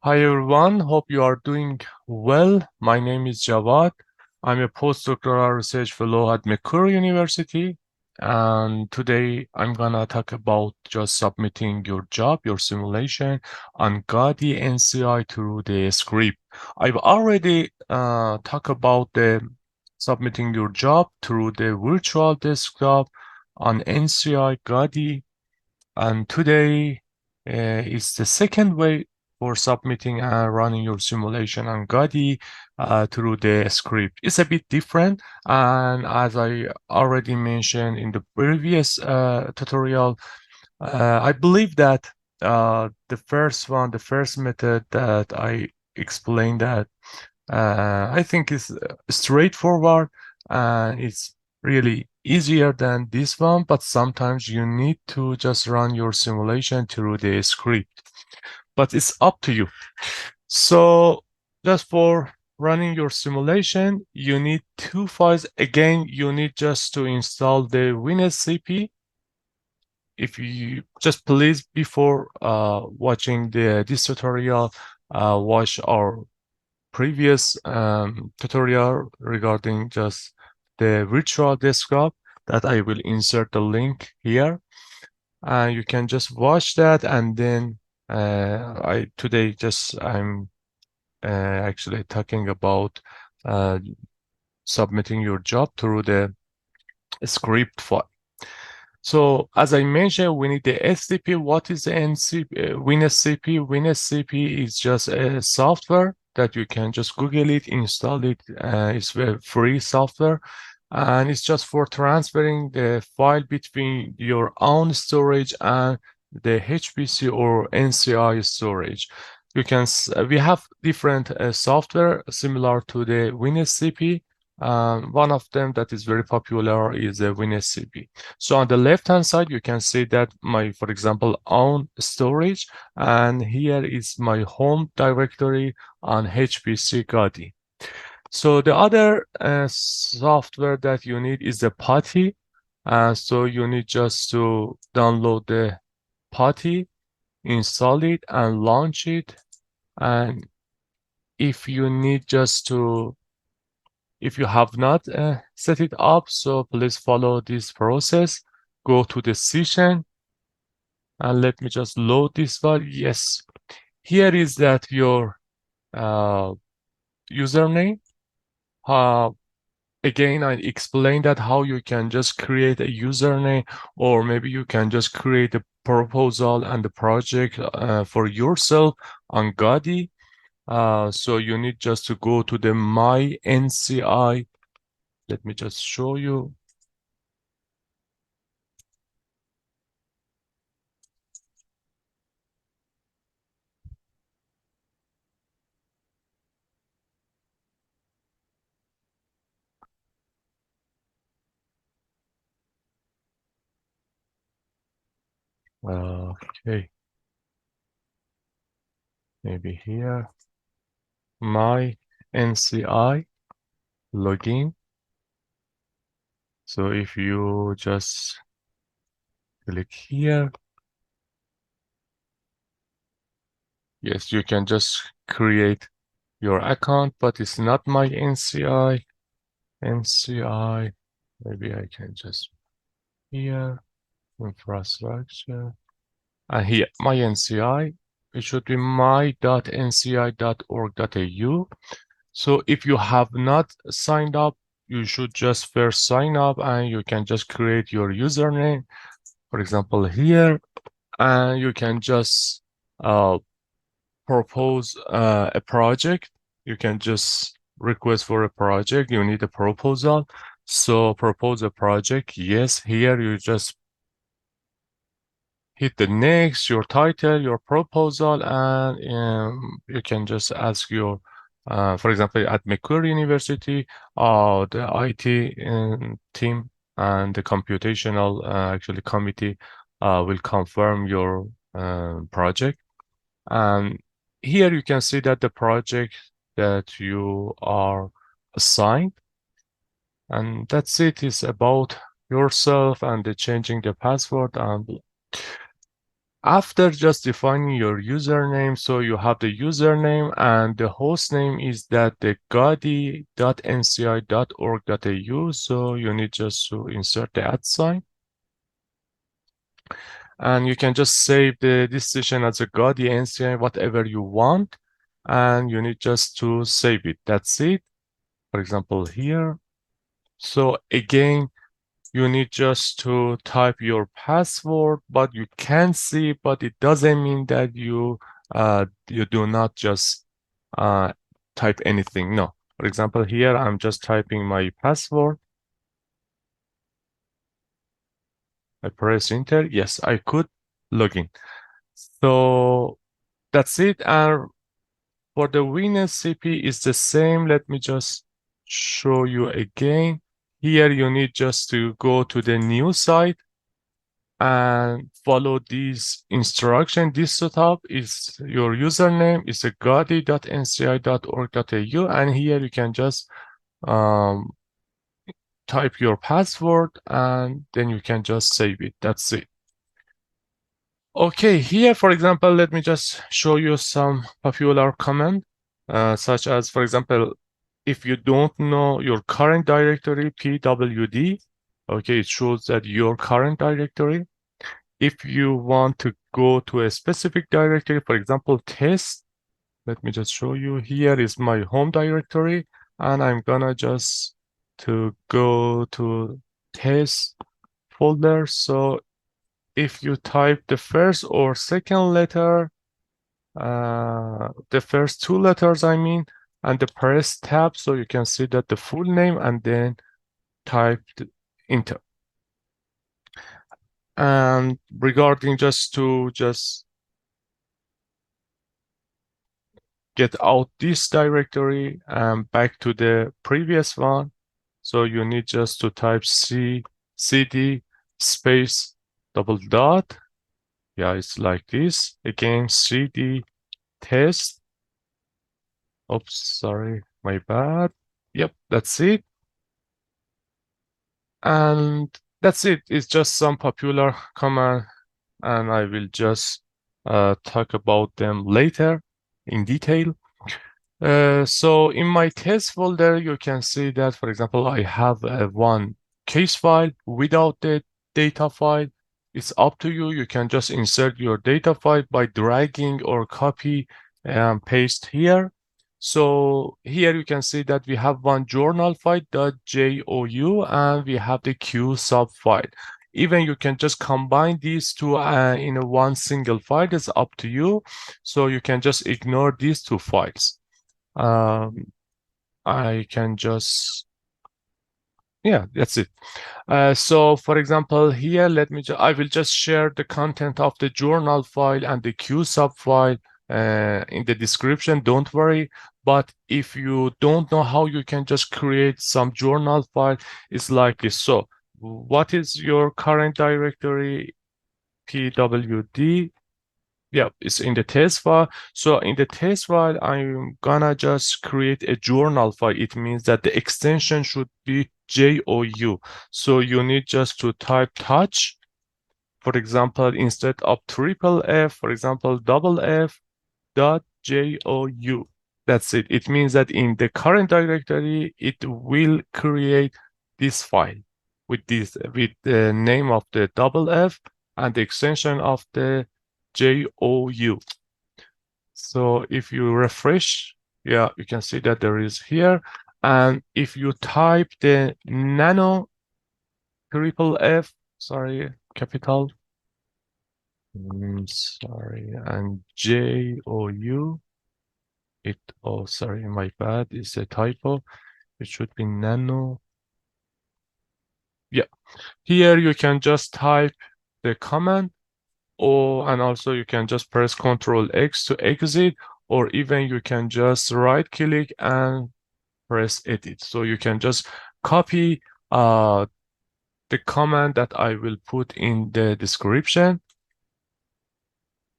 Hi everyone, hope you are doing well. My name is Jawad. I'm a postdoctoral research fellow at McCurry University, and today I'm gonna talk about just submitting your job, your simulation on Gadi NCI through the script. I've already talked about the submitting your job through the virtual desktop on NCI Gadi, and today is the second way for submitting and running your simulation on Gadi through the script. It's a bit different, and as I already mentioned in the previous tutorial, I believe that the first method that I explained that I think is straightforward and it's really easier than this one, but sometimes you need to just run your simulation through the script, but it's up to you. So just for running your simulation, you need two files. Again, you need just to install the WinSCP. If you just please before watching this tutorial, watch our previous tutorial regarding just the virtual desktop that I will insert the link here. And you can just watch that, and then I today just I'm actually talking about uh, submitting your job through the script file. So as I mentioned, we need the SDP. What is the NCP, WinSCP? WinSCP is just a software that you can just Google it, install it. It's a free software, and it's just for transferring the file between your own storage and the HPC or NCI storage. We have different software similar to the WinSCP. One of them that is very popular is the WinSCP. So on the left-hand side, you can see that my, for example, own storage, and here is my home directory on HPC Gadi. So the other software that you need is the PuTTY. So you need just to download the PuTTY, install it, and launch it. And if you need just to if you have not set it up, so please follow this process. Go to the session and let me just load this file. Yes, here is that your uh, username. Uh, Again, I explained that how you can just create a username, or maybe you can just create a proposal and the project for yourself on Gadi. So you need just to go to the My NCI. Let me just show you. Okay, maybe here, My NCI login. So if you just click here, yes, you can just create your account, but it's not my NCI. NCI, maybe I can just here, infrastructure, and here, my NCI. It should be my.nci.org.au. So if you have not signed up, you should just first sign up and you can just create your username, for example, here, and you can just uh, propose a project. You can just request for a project. You need a proposal. So propose a project. Yes, here you just hit the next, your title, your proposal, and you can just ask your, for example, at McCurry University, the IT team and the computational actually committee will confirm your project. And here you can see that the project that you are assigned, and that's it. Is about yourself and the changing the password. After just defining your username, so you have the username and the host name is that the gadi.nci.org.au. So you need just to insert the @ and you can just save this session as a Gadi NCI, whatever you want, and you need just to save it. That's it. For example, here. So again, you need just to type your password, but you can see, but it doesn't mean that you do not just type anything. No. For example, here I'm just typing my password. I press enter. Yes, I could log in. So that's it. And for the WinSCP, it's the same. Let me just show you again. Here you need just to go to the new site and follow these instructions. This setup is your username is a gadi.nci.org.au, and here you can just um, type your password and then you can just save it. That's it. Okay, here, for example, let me just show you some popular command, such as, for example, if you don't know your current directory, pwd, okay, it shows that your current directory. If you want to go to a specific directory, for example, test, let me just show you. Here is my home directory, and I'm gonna just to go to test folder. So if you type the first or second letter, the first two letters, I mean, and the press tab, so you can see that the full name, and then type enter. And regarding just to get out this directory and back to the previous one, so you need just to type cd space double dot. Yeah, it's like this. Again, cd test. Oops, sorry, my bad. Yep, that's it. And that's it. It's just some popular command, and I will just talk about them later in detail. So in my test folder, you can see that, for example, I have one case file without the data file. It's up to you. You can just insert your data file by dragging or copy and paste here. So here you can see that we have one journal file .jou and we have the Q sub file. Even you can just combine these two in one single file. It's up to you. So you can just ignore these two files. I can just, yeah, that's it. So for example, here, I will just share the content of the journal file and the Q sub file in the description, don't worry. But if you don't know how you can just create some journal file, it's like this. So what is your current directory? pwd. Yeah, it's in the test file. So in the test file, I'm gonna just create a journal file. It means that the extension should be JOU. So you need just to type touch, for example, instead of triple F, for example, double F dot JOU. That's it. It means that in the current directory, it will create this file with the name of the double F and the extension of the JOU. So if you refresh, yeah, you can see that there is here. And if you type the nano triple F, sorry, capital, sorry, and JOU, oh, sorry, my bad, it's a typo. It should be nano. Yeah, here you can just type the command, and also you can just press Ctrl X to exit, or even you can just right click and press edit. So you can just copy the command that I will put in the description.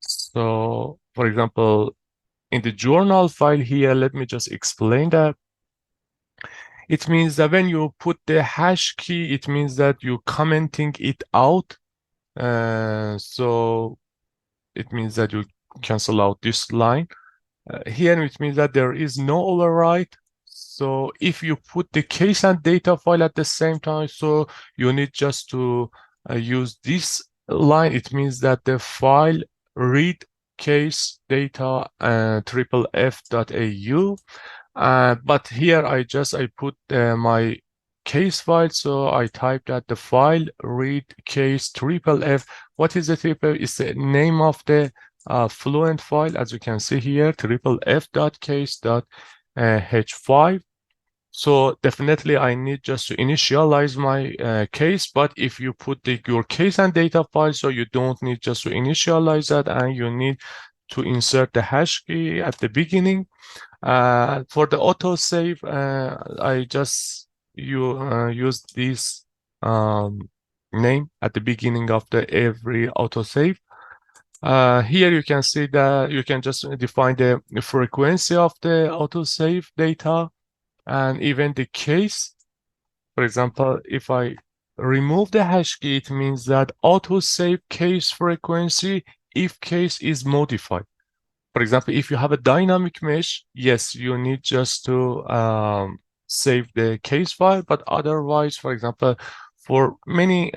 So for example, in the journal file here, let me just explain that. It means that when you put the hash key, it means that you're commenting it out. So it means that you cancel out this line. Here it means that there is no override. So if you put the case and data file at the same time, so you need just to use this line. It means that the file read case data triple f.au. But here I put my case file. So I typed that the file read case triple f. What is the triple? It's the name of the Fluent file, as you can see here, triple f.case.h5. So definitely I need just to initialize my case, but if you put your case and data file, so you don't need just to initialize that, and you need to insert the hash key at the beginning. For the autosave, I just use this name at the beginning of every autosave. Here you can see that you can just define the frequency of the autosave data and even the case. For example, if I remove the hash key, it means that autosave case frequency if case is modified. For example, if you have a dynamic mesh, yes, you need just to save the case file, but otherwise, for example, for many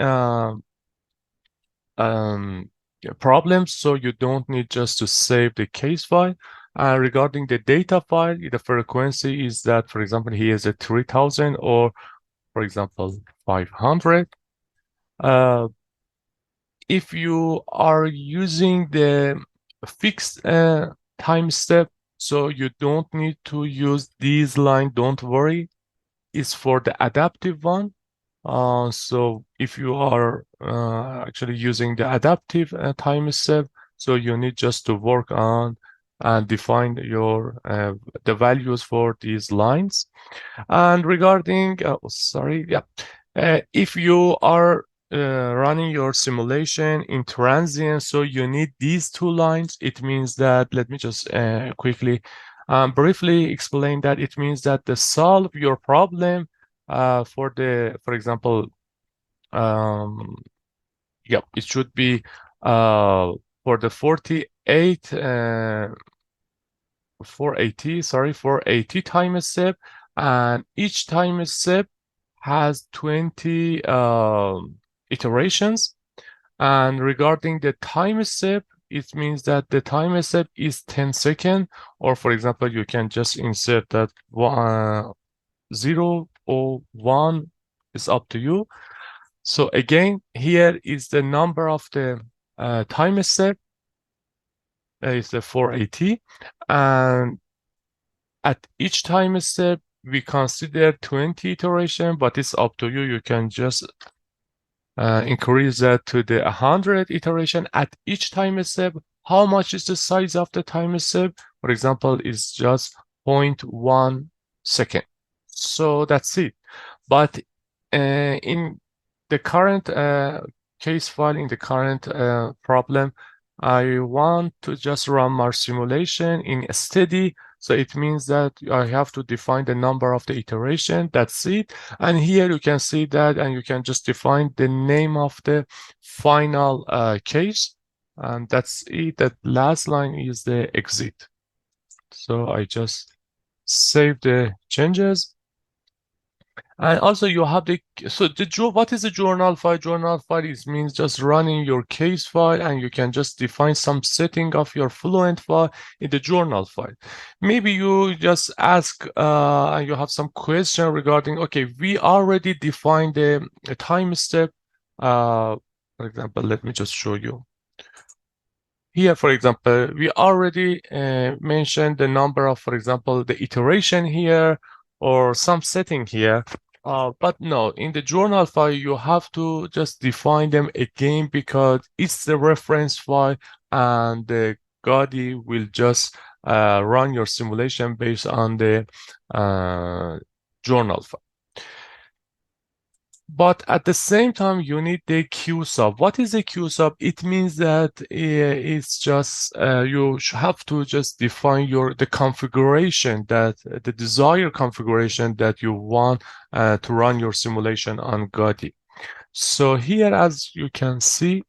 problems, so you don't need just to save the case file. Regarding the data file, the frequency is that, for example, here is a 3000 or, for example, 500. If you are using the fixed time step, so you don't need to use these line, don't worry. It's for the adaptive one. So if you are actually using the adaptive time step, so you need just to work on and define your the values for these lines. And regarding, if you are running your simulation in transient, so you need these two lines. It means that, let me just quickly briefly explain that. It means that to solve your problem for example, it should be for the 480 time step, and each time step has 20 iterations. And regarding the time step, it means that the time step is 10 seconds, or for example, you can just insert that 0 or 1 is up to you. So again, here is the number of the time step is the 480, and at each time step we consider 20 iteration, but it's up to you. You can just increase that to the 100 iteration at each time step. How much is the size of the time step? For example, is just 0.1 second. So that's it. But in the current case file, in the current problem, I want to just run my simulation in steady. So it means that I have to define the number of the iteration. That's it. And here you can see that, and you can just define the name of the final case. And that's it. That last line is the exit. So I just save the changes. And also you have what is the journal file? Journal file means just running your case file, and you can just define some setting of your Fluent file in the journal file. Maybe you just ask and you have some question regarding, okay, we already defined the time step. For example, let me just show you. Here, for example, we already mentioned the number of, for example, the iteration here or some setting here. But no, in the journal file, you have to just define them again because it's the reference file, and the Gadi will just run your simulation based on the journal file. But at the same time, you need the Q sub. What is the Q sub? It means that it's just you have to just define the configuration, that the desired configuration that you want to run your simulation on Gadi. So here, as you can see,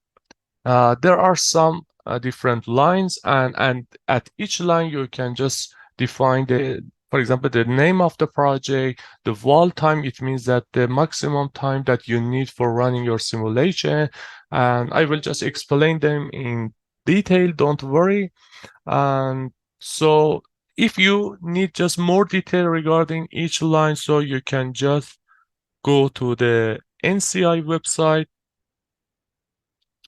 there are some different lines, and at each line you can just define for example, the name of the project, the wall time. It means that the maximum time that you need for running your simulation, and I will just explain them in detail, don't worry. And so if you need just more detail regarding each line, so you can just go to the NCI website.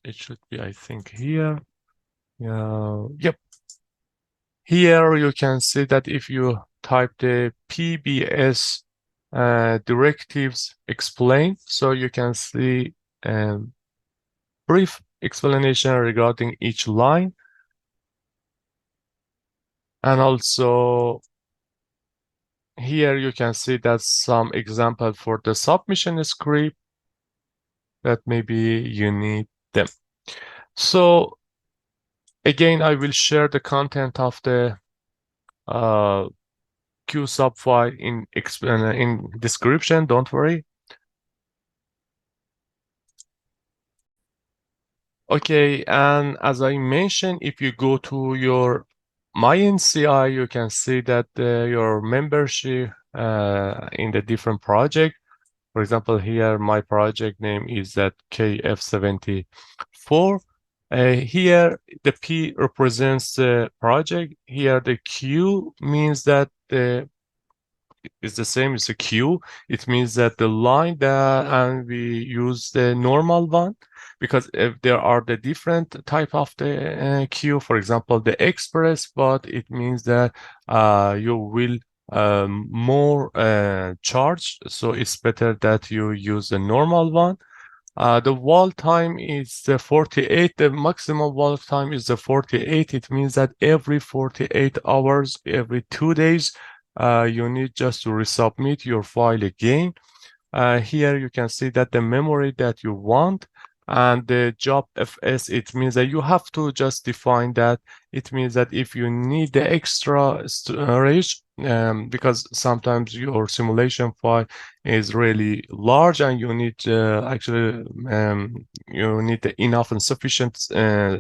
It should be, I think, here. Yep. Here you can see that if you type the PBS directives explain, so you can see a brief explanation regarding each line. And also here you can see that some example for the submission script that maybe you need them. So again, I will share the content of the QSub file in description, don't worry. Okay, and as I mentioned, if you go to your My NCI, you can see that your membership in the different project. For example, here my project name is at KF74. Here the P represents the project. Here the Q means that the is the same as a queue. It means that the line that and we use the normal one, because if there are the different type of the queue, for example, the express, but it means that you will more charge. So it's better that you use the normal one. The wall time is 48. The maximum wall time is 48. It means that every 48 hours, every 2 days, you need just to resubmit your file again. Here you can see that the memory that you want and the job FS, it means that you have to just define that. It means that if you need the extra storage, because sometimes your simulation file is really large and you need actually you need enough and sufficient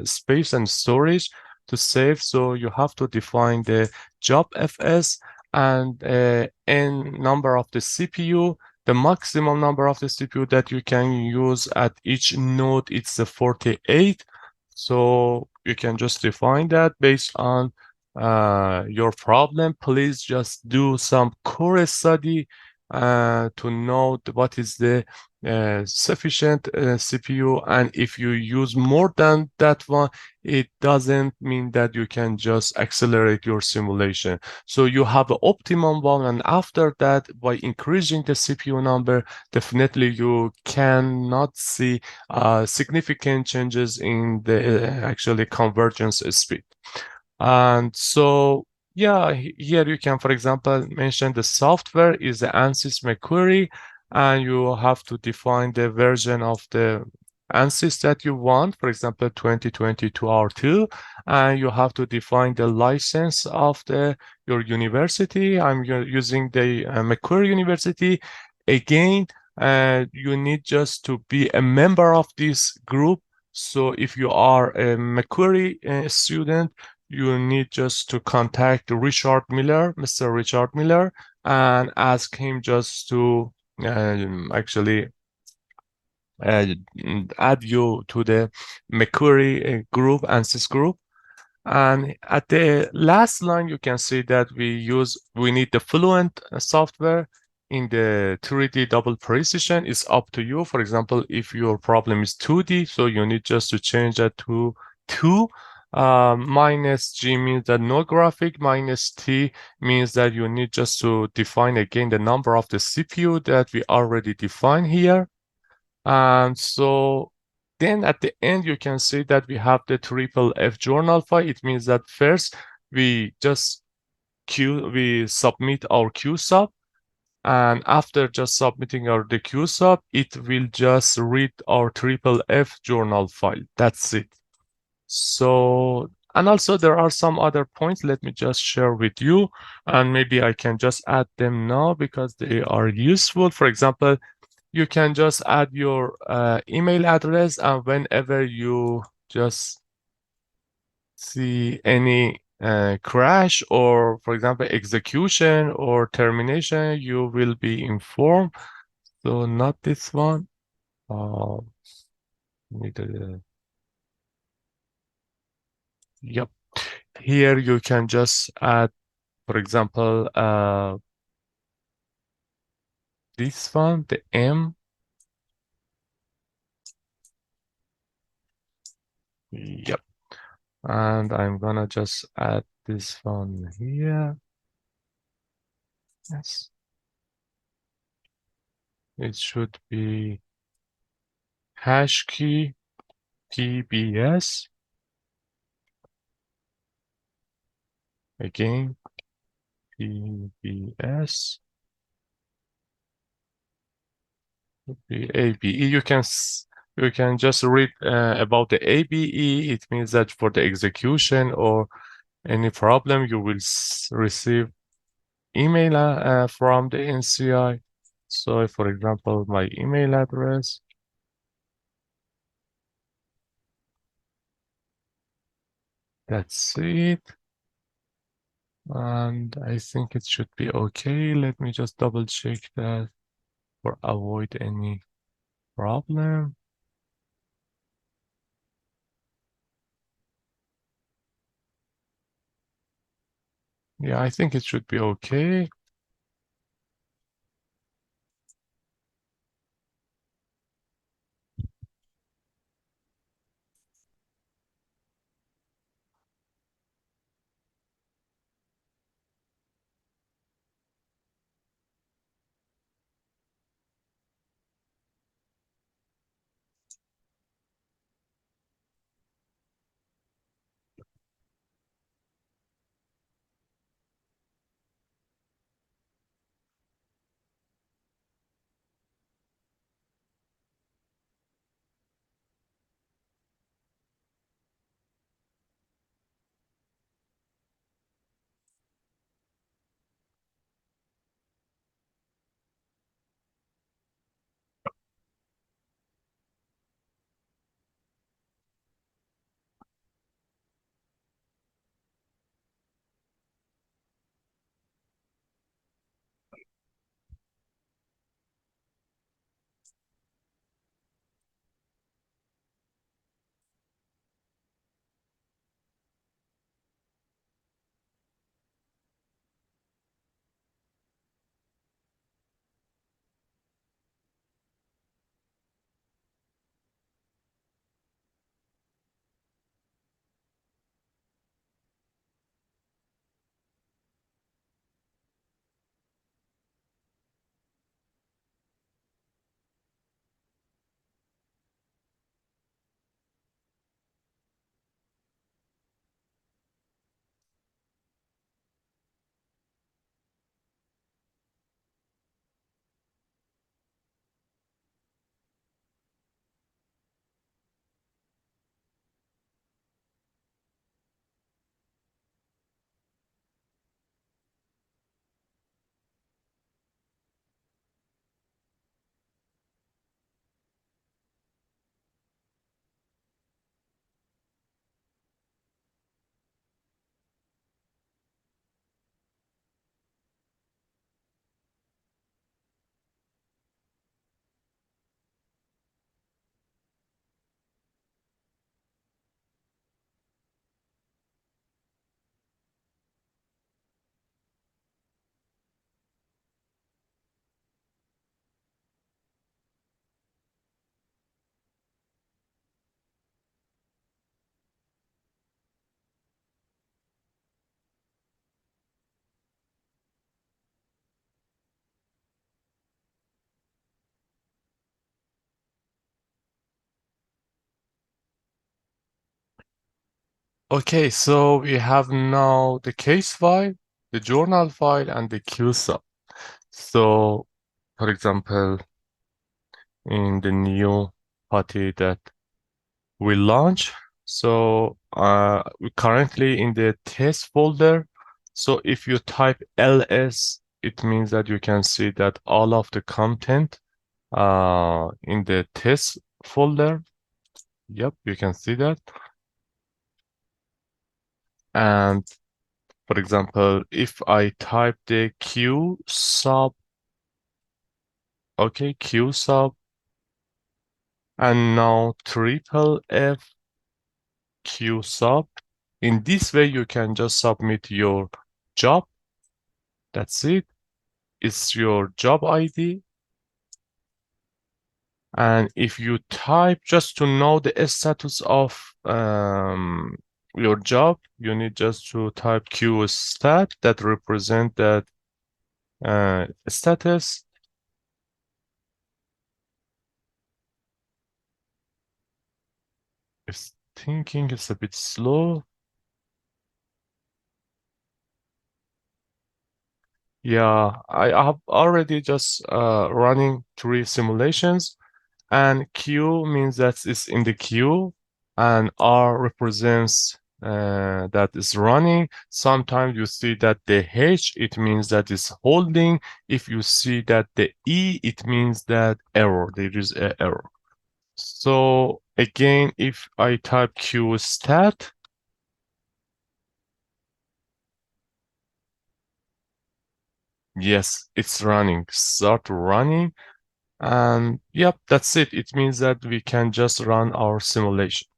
space and storage to save. So you have to define the job FS and n number of the CPU. The maximum number of the CPU that you can use at each node, it's the 48. So you can just define that based on your problem. Please just do some core study to know what is the sufficient CPU. And if you use more than that one, it doesn't mean that you can just accelerate your simulation. So you have an optimum one, and after that, by increasing the CPU number, definitely you cannot see significant changes in the actually convergence speed. And so, yeah, here you can, for example, mention the software is the ANSYS McQuery, and you have to define the version of the ANSYS that you want, for example, 2022 R2, and you have to define the license of your university. I'm using the McQuery University. Again, you need just to be a member of this group. So if you are a McQuery student, you need just to contact Richard Miller, Mr. Richard Miller, and ask him just to actually add you to the McQuery group, ANSYS group. And at the last line, you can see that we need the FLUENT software in the 3D double precision. Is up to you. For example, if your problem is 2D, so you need just to change that to 2. Minus G means that no graphic, minus T means that you need just to define again the number of the CPU that we already defined here. And so then at the end, you can see that we have the triple F journal file. It means that first we just we submit our QSub, and after just submitting the QSub, it will just read our triple F journal file. That's it. So, and also there are some other points. Let me just share with you, and maybe I can just add them now because they are useful. For example, you can just add your email address, and whenever you just see any crash or, for example, execution or termination, you will be informed. So not this one. Uh, need a- yep. Here you can just add, for example, this one, the M. Yep. And I'm gonna just add this one here. Yes. It should be hash key PBS. Again, PBS. The ABE. You can just read about the ABE. It means that for the execution or any problem, you will receive email from the NCI. So, for example, my email address. That's it. And I think it should be okay. Let me just double check that for avoid any problem. Yeah, I think it should be okay. Okay, so we have now the case file, the journal file, and the QSUB. So, for example, in the new party that we launch, so we're currently in the test folder. So if you type ls, it means that you can see that all of the content in the test folder. Yep, you can see that. And for example, if I type the Q sub, okay, Q sub, and now triple F Q sub, in this way you can just submit your job. That's it. It's your job ID. And if you type just to know the status of your job, you need just to type Q stat that represent that status. It's thinking it's a bit slow. Yeah, I have already just running 3 simulations, and Q means that it's in the queue, and R represents that is running. Sometimes you see that the H, it means that is holding. If you see that the E, it means that error, there is an error. So again, if I type Q stat, yes, it's running, start running. And yep, that's it. It means that we can just run our simulation.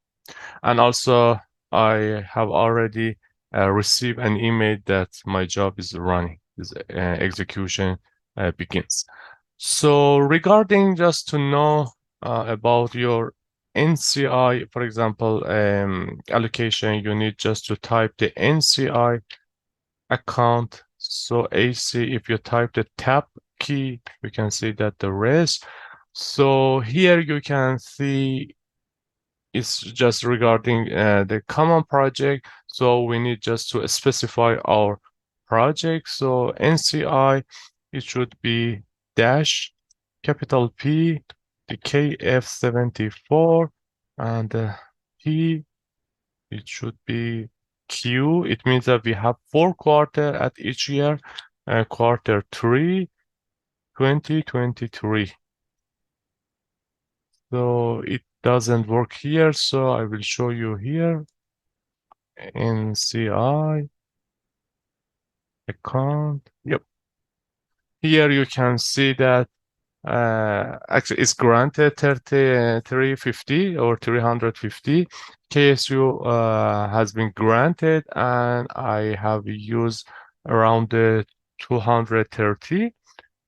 And also, I have already received an email that my job is running, this execution begins. So regarding just to know about your NCI, for example, allocation, you need just to type the NCI account. So AC, if you type the tab key, you can see that the rest. So here you can see it's just regarding the common project. So we need just to specify our project. So NCI, it should be dash capital P, the KF74, and P, it should be Q. It means that we have 4 quarters at each year, quarter 3, 2023. So it doesn't work here, so I will show you here. NCI account. Yep. Here you can see that actually it's granted 350 or 350. KSU has been granted, and I have used around 230.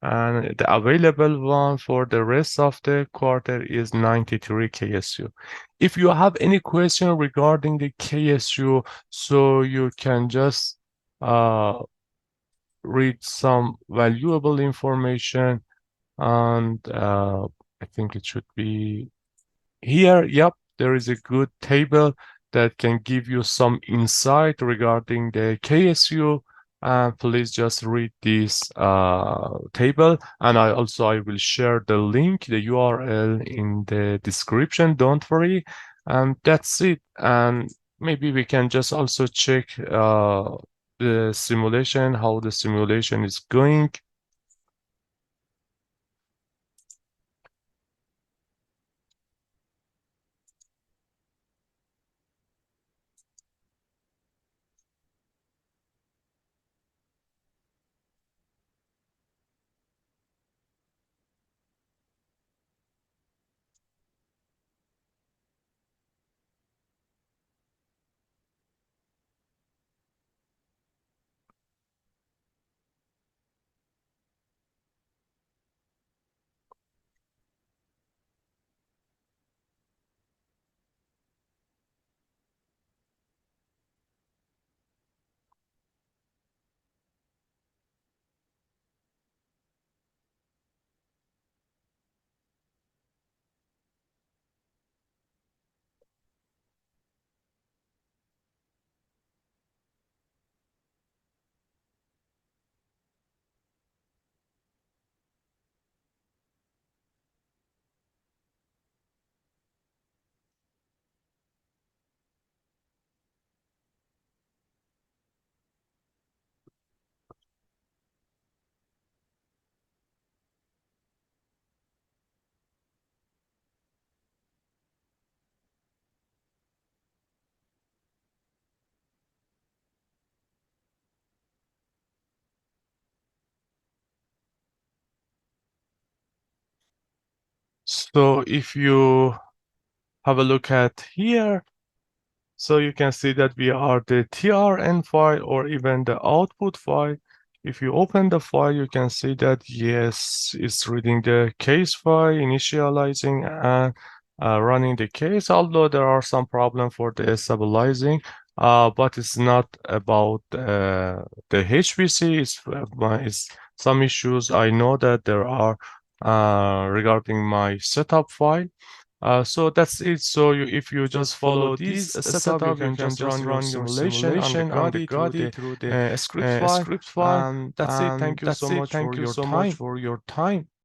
And the available one for the rest of the quarter is 93 KSU. If you have any question regarding the KSU, so you can just uh, read some valuable information, and I think it should be here. Yep, there is a good table that can give you some insight regarding the KSU. Please just read this table, and I will share the link, the URL in the description. Don't worry, and that's it. And maybe we can just also check the simulation, how the simulation is going. So if you have a look at here, so you can see that we are the trn file or even the output file. If you open the file, you can see that yes, it's reading the case file, initializing and running the case, although there are some problems for the stabilizing, but it's not about the HPC, it's some issues I know that there are regarding my setup file. So that's it. So if you just follow this setup, you can just run your simulation on the Gadi through the script file. Script file. That's it. And Thank you so that's it. much Thank for you your so much time. for your time.